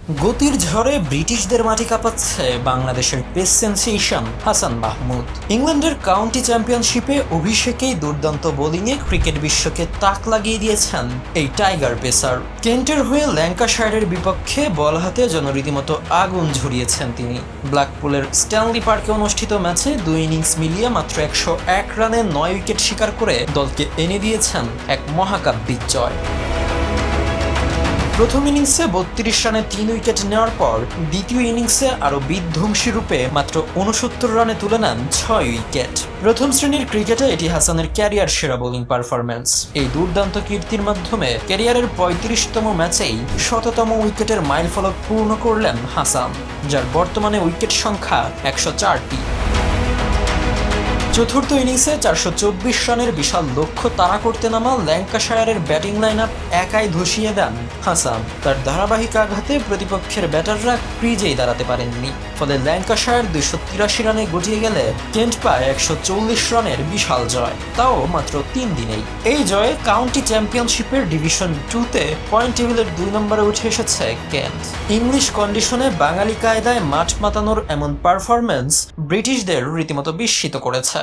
গতির ঝড়ে ব্রিটিশদের মাটি কাঁপাচ্ছে বাংলাদেশের পেস সেনসেশন হাসান মাহমুদ। ইংল্যান্ডের কাউন্টি চ্যাম্পিয়নশিপে অভিষেকেই দুর্দান্ত বোলিংয়ে ক্রিকেট বিশ্বকে তাক লাগিয়ে দিয়েছেন এই টাইগার পেসার। কেন্টের হয়ে ল্যাঙ্কাশায়ারের বিপক্ষে বল হাতে যেন রীতিমতো আগুন ঝরিয়েছেন তিনি। ব্ল্যাকপুলের স্ট্যানলি পার্কে অনুষ্ঠিত ম্যাচে 2 ইনিংস মিলিয়ে মাত্র 101 রানে 9 উইকেট শিকার করে দলকে এনে দিয়েছেন এক মহাকাব্যিক জয়। প্রথম ইনিংসে 32 রানে 3 উইকেট নেওয়ার পর দ্বিতীয় ইনিংসে আরও বিধ্বংসী রূপে মাত্র 69 রানে তুলে নেন 6 উইকেট। প্রথম শ্রেণীর ক্রিকেটে এটি হাসানের ক্যারিয়ার সেরা বোলিং পারফরম্যান্স। এই দুর্দান্ত কীর্তির মাধ্যমে ক্যারিয়ারের 35তম ম্যাচেই 100তম উইকেটের মাইলফলক পূর্ণ করলেন হাসান, যার বর্তমানে উইকেট সংখ্যা 104টি। চতুর্থ ইনিংসে 424 রানের বিশাল লক্ষ্য তাড়া করতে নামা ল্যাঙ্কাশায়ারের ব্যাটিং লাইন আপ একাই ধসিয়ে দেন হাসান। তার ধারাবাহিক আঘাতে প্রতিপক্ষের ব্যাটাররা ক্রিজেই দাঁড়াতে পারেননি, ফলে ল্যাঙ্কাশায়ার 283 রানে গজিয়ে গেলে কেন্ট পায় 140 রানের বিশাল জয়, তাও মাত্র 3 দিনেই। এই জয়ে কাউন্টি চ্যাম্পিয়নশিপের ডিভিশন 2-তে পয়েন্ট টেবিলের 2 নম্বরে উঠে এসেছে কেন্ট। ইংলিশ কন্ডিশনে বাঙালি কায়দায় মাঠ মাতানোর এমন পারফরম্যান্স ব্রিটিশদের রীতিমতো বিস্মিত করেছে।